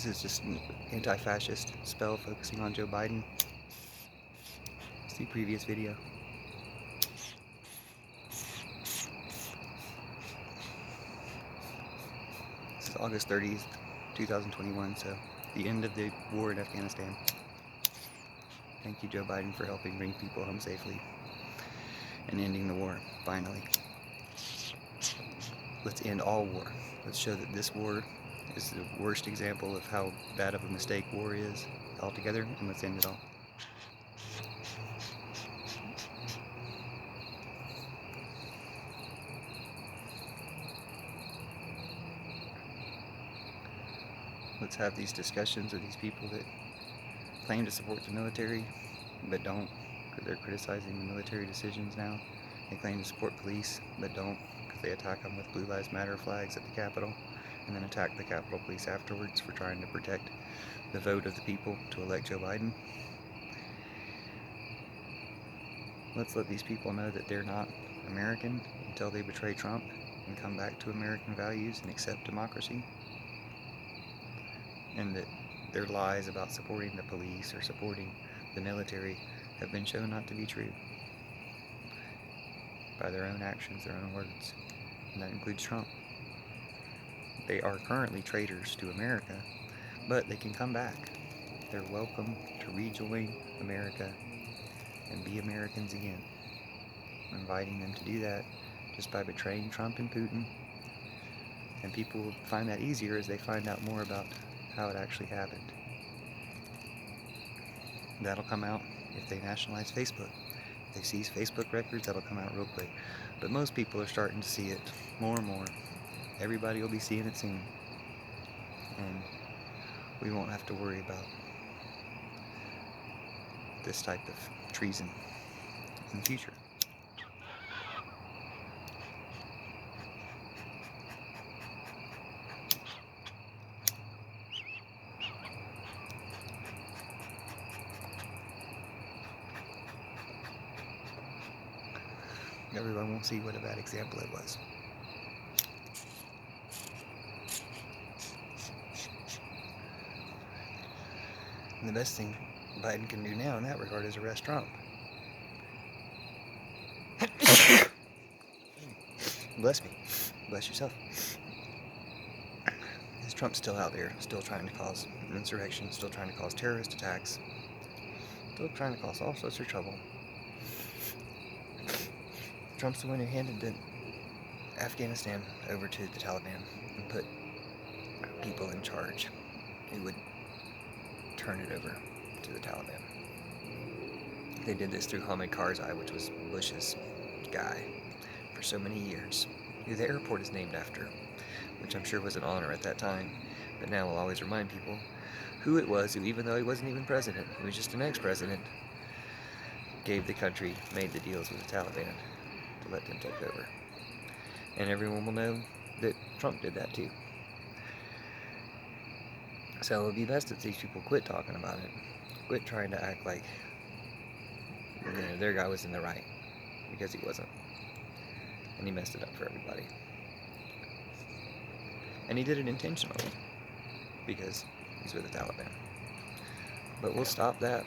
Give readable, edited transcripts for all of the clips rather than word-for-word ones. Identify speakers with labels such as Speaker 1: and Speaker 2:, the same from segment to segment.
Speaker 1: This is just an anti-fascist spell focusing on Joe Biden. See previous video. This is August 30th, 2021, so the end of the war in Afghanistan. Thank you, Joe Biden, for helping bring people home safely and ending the war, finally. Let's end all war. Let's show that this war is the worst example of how bad of a mistake war is altogether, and let's end it all. Let's have these discussions with these people that claim to support the military, but don't, because they're criticizing the military decisions now. They claim to support police, but don't, because they attack them with Blue Lives Matter flags at the Capitol, and then attack the Capitol Police afterwards for trying to protect the vote of the people to elect Joe Biden. Let's let these people know that they're not American until they betray Trump and come back to American values and accept democracy, and that their lies about supporting the police or supporting the military have been shown not to be true by their own actions, their own words, and that includes Trump. They are currently traitors to America, but they can come back. They're welcome to rejoin America and be Americans again. I'm inviting them to do that just by betraying Trump and Putin, and people will find that easier as they find out more about how it actually happened. That'll come out if they nationalize Facebook. If they seize Facebook records, that'll come out real quick. But most people are starting to see it more and more. Everybody will be seeing it soon. And we won't have to worry about this type of treason in the future. Everyone will see what a bad example it was. And the best thing Biden can do now in that regard is arrest Trump. Bless me. Bless yourself. Because Trump's still out there, still trying to cause an insurrection, still trying to cause terrorist attacks, still trying to cause all sorts of trouble. Trump's the one who handed Afghanistan over to the Taliban and put people in charge who would turn it over to the Taliban. They did this through Hamid Karzai, which was Bush's guy for so many years, who the airport is named after, which I'm sure was an honor at that time, but now will always remind people who it was who, even though he wasn't even president, he was just an ex-president, gave the country, made the deals with the Taliban to let them take over. And everyone will know that Trump did that too. So it would be best if these people quit talking about it, quit trying to act like their guy was in the right, because he wasn't. And he messed it up for everybody. And he did it intentionally, because he's with the Taliban. But we'll stop that.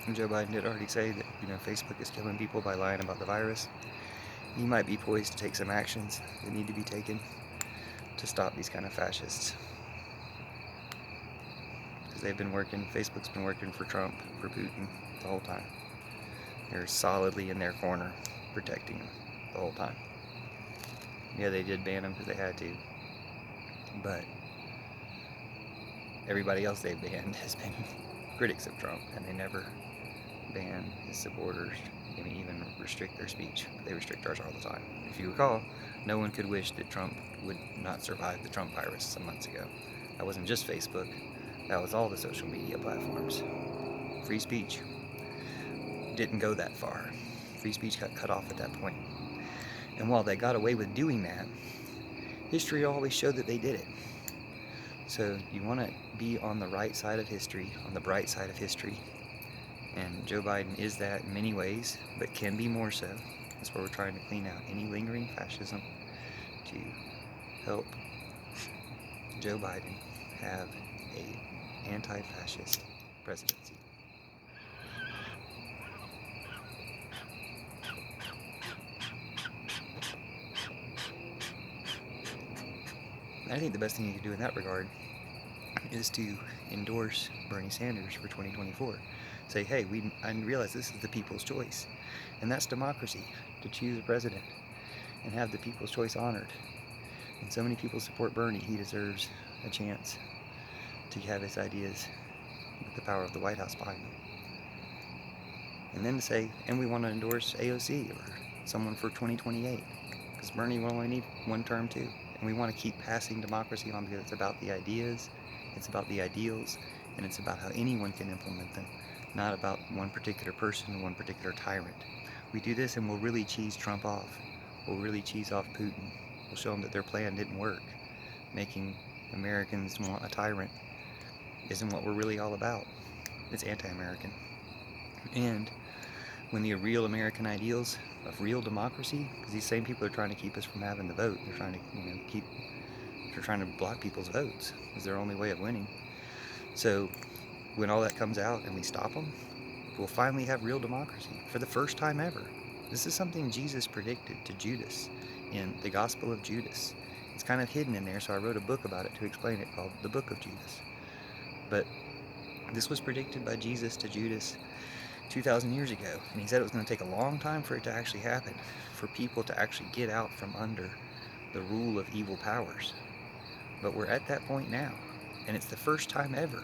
Speaker 1: And Joe Biden did already say that, Facebook is killing people by lying about the virus. He might be poised to take some actions that need to be taken to stop these kind of fascists. Because they've been working, Facebook's been working for Trump, for Putin, the whole time. They're solidly in their corner, protecting them the whole time. Yeah, they did ban them because they had to. But everybody else they've banned has been critics of Trump, and they never ban his supporters, even restrict their speech. They restrict ours all the time. If you recall, no one could wish that Trump would not survive the Trump virus some months ago. That wasn't just Facebook, that was all the social media platforms. Free speech didn't go that far. Free speech got cut off at that point. And while they got away with doing that, history always showed that they did it. So you want to be on the right side of history, on the bright side of history, And Joe Biden is that in many ways, but can be more so. That's where we're trying to clean out any lingering fascism to help Joe Biden have a anti-fascist presidency. I think the best thing you can do in that regard is to endorse Bernie Sanders for 2024. Say, hey, I realize this is the people's choice, and that's democracy, to choose a president and have the people's choice honored. And so many people support Bernie, he deserves a chance to have his ideas with the power of the White House behind him. And then to say, and we want to endorse AOC or someone for 2028, because Bernie will only need one term too. And we want to keep passing democracy on because it's about the ideas, it's about the ideals, and it's about how anyone can implement them, not about one particular person or one particular tyrant. We do this and we'll really cheese Trump off. We'll really cheese off Putin. We'll show them that their plan didn't work. Making Americans want a tyrant isn't what we're really all about. It's anti-American. And when the real American ideals of real democracy, because these same people are trying to keep us from having the vote, they're trying to they're trying to block people's votes. It's their only way of winning. So when all that comes out and we stop them, we'll finally have real democracy for the first time ever. This is something Jesus predicted to Judas in the Gospel of Judas. It's kind of hidden in there, so I wrote a book about it to explain it called The Book of Judas. But this was predicted by Jesus to Judas 2,000 years ago, and he said it was going to take a long time for it to actually happen, for people to actually get out from under the rule of evil powers. But we're at that point now, and it's the first time ever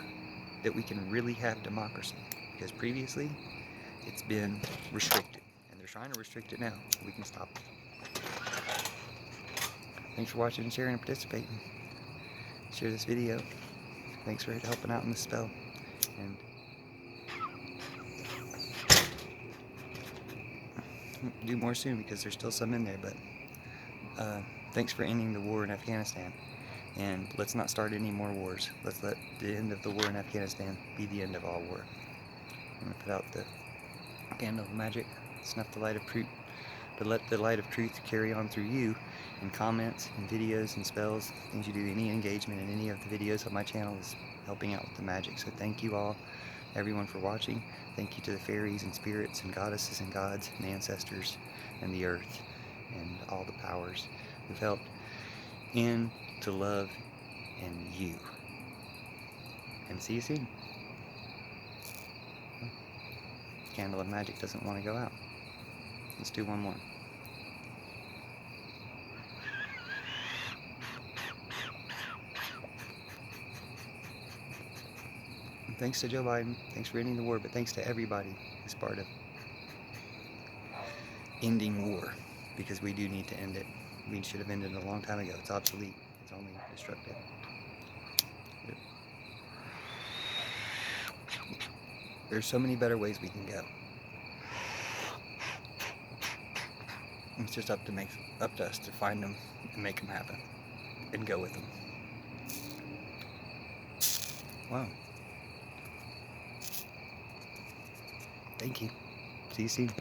Speaker 1: that we can really have democracy, because previously it's been restricted, and they're trying to restrict it now. We can stop it. Thanks for watching and sharing and participating. Share this video. Thanks for helping out in this spell. And do more soon because there's still some in there, but thanks for ending the war in Afghanistan. And let's not start any more wars. Let's let the end of the war in Afghanistan be the end of all war. I'm going to put out the candle of magic, snuff the light of truth, to let the light of truth carry on through you in comments and videos and spells, things you do. Any engagement in any of the videos on my channel is helping out with the magic. So thank you all, everyone, for watching. Thank you to the fairies and spirits and goddesses and gods and ancestors and the earth and all the powers who've helped in to love and you. And see you soon. Candle of magic doesn't want to go out. Let's do one more. And thanks to Joe Biden, thanks for ending the war, but thanks to everybody who's part of ending war, because we do need to end it. We should have ended it a long time ago. It's obsolete. It's only destructive. There's so many better ways we can go. It's just up to us to find them and make them happen and go with them. Wow. Thank you. See you soon.